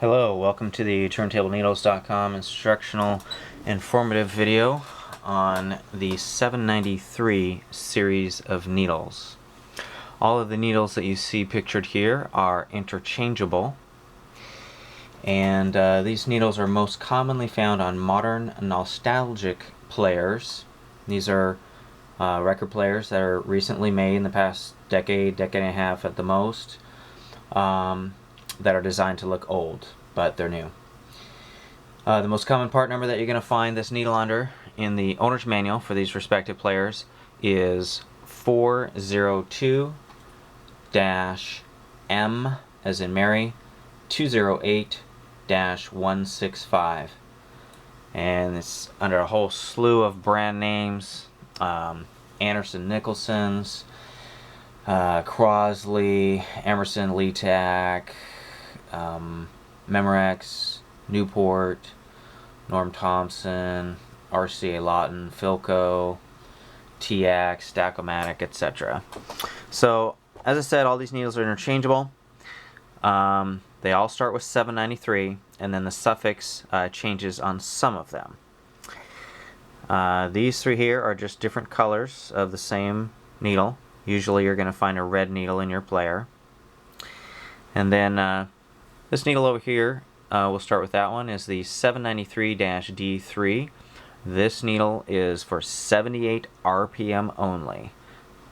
Hello, welcome to the TurntableNeedles.com instructional informative video on the 793 series of needles. All of the needles that you see pictured here are interchangeable, and these needles are most commonly found on modern nostalgic players. These are record players that are recently made in the past decade and a half at the most. That are designed to look old, but they're new. The most common part number that you're going to find this needle under in the owner's manual for these respective players is 402-M as in Mary 208-165, and it's under a whole slew of brand names. Anderson Nicholson's, Crosley, Emerson, Teac, Memorex, Newport, Norm Thompson, RCA-Lawton, Philco, Teac, Stack-O-Matic, etc. So, as I said, all these needles are interchangeable. They all start with 793, and then the suffix changes on some of them. These three here are just different colors of the same needle. Usually you're going to find a red needle in your player. And then this needle over here, we'll start with that one, is the 793-D3. This needle is for 78 RPM only.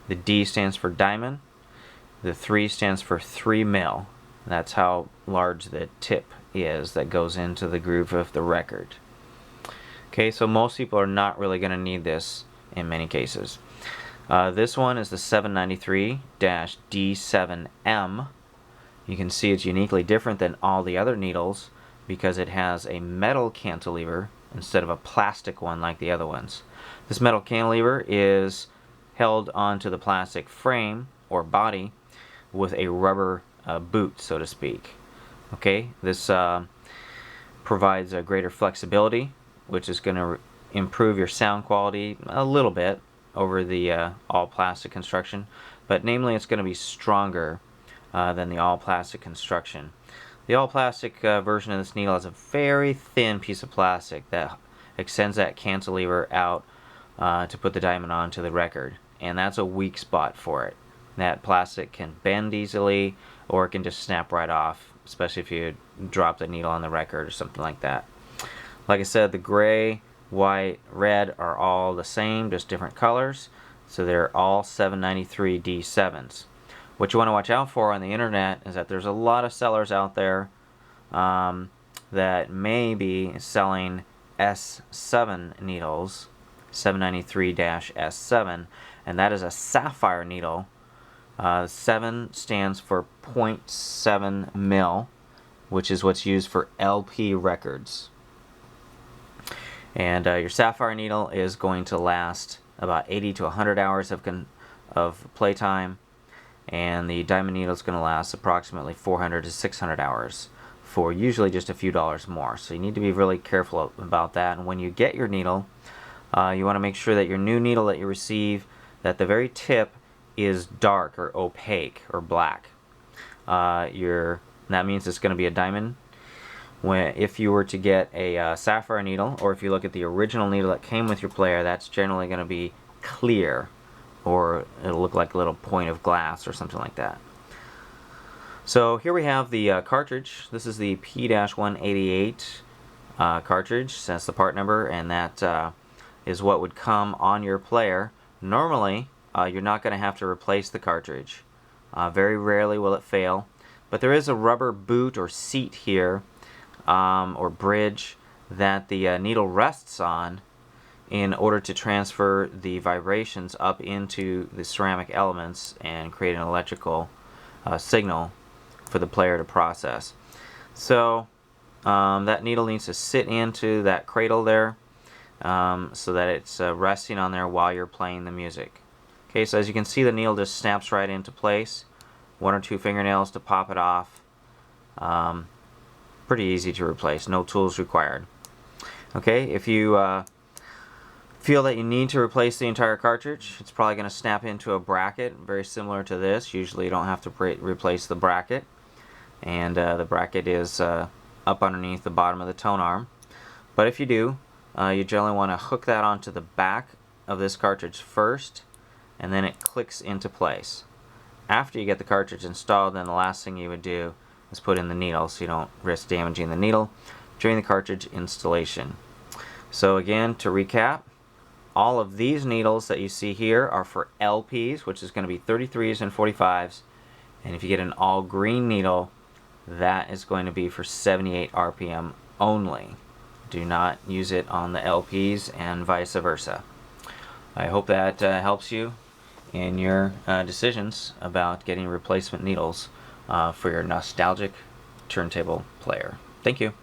The D stands for diamond. The 3 stands for 3 mil. That's how large the tip is that goes into the groove of the record. Okay, so most people are not really going to need this in many cases. This one is the 793-D7M. You can see it's uniquely different than all the other needles because it has a metal cantilever instead of a plastic one like the other ones. This metal cantilever is held onto the plastic frame or body with a rubber boot, so to speak. Okay, this provides a greater flexibility, which is going to improve your sound quality a little bit over the all plastic construction, but namely it's going to be stronger than the all plastic construction. The all plastic version of this needle has a very thin piece of plastic that extends that cantilever out to put the diamond onto the record, and that's a weak spot for it. That plastic can bend easily, or it can just snap right off, especially if you drop the needle on the record or something like that. Like I said, the gray, white, red are all the same, just different colors, so they're all 793 D7s. What you want to watch out for on the internet is that there's a lot of sellers out there that may be selling S7 needles, 793-S7, and that is a sapphire needle. 7 stands for 0.7 mil, which is what's used for LP records. And your sapphire needle is going to last about 80 to 100 hours of playtime, and the diamond needle is going to last approximately 400 to 600 hours for usually just a few dollars more. So you need to be really careful about that. And when you get your needle, you want to make sure that your new needle that you receive, that the very tip is dark or opaque or black. That means it's going to be a diamond. If you were to get a sapphire needle, or if you look at the original needle that came with your player, that's generally going to be clear, or it'll look like a little point of glass or something like that. So here we have the cartridge. This is the P-188 cartridge. That's the part number, and that is what would come on your player. Normally, you're not going to have to replace the cartridge. Very rarely will it fail, but there is a rubber boot or seat here, or bridge, that the needle rests on in order to transfer the vibrations up into the ceramic elements and create an electrical signal for the player to process. So that needle needs to sit into that cradle there so that it's resting on there while you're playing the music. Okay, so as you can see, the needle just snaps right into place. 1 or 2 fingernails to pop it off. Pretty easy to replace, no tools required. Okay, if you feel that you need to replace the entire cartridge, it's probably going to snap into a bracket very similar to this. Usually you don't have to replace the bracket, and the bracket is up underneath the bottom of the tone arm. But if you do, you generally want to hook that onto the back of this cartridge first, and then it clicks into place. After you get the cartridge installed, then the last thing you would do is put in the needle so you don't risk damaging the needle during the cartridge installation. So again, to recap, all of these needles that you see here are for LPs, which is going to be 33s and 45s. And if you get an all green needle, that is going to be for 78 RPM only. Do not use it on the LPs and vice versa. I hope that helps you in your decisions about getting replacement needles for your nostalgic turntable player. Thank you.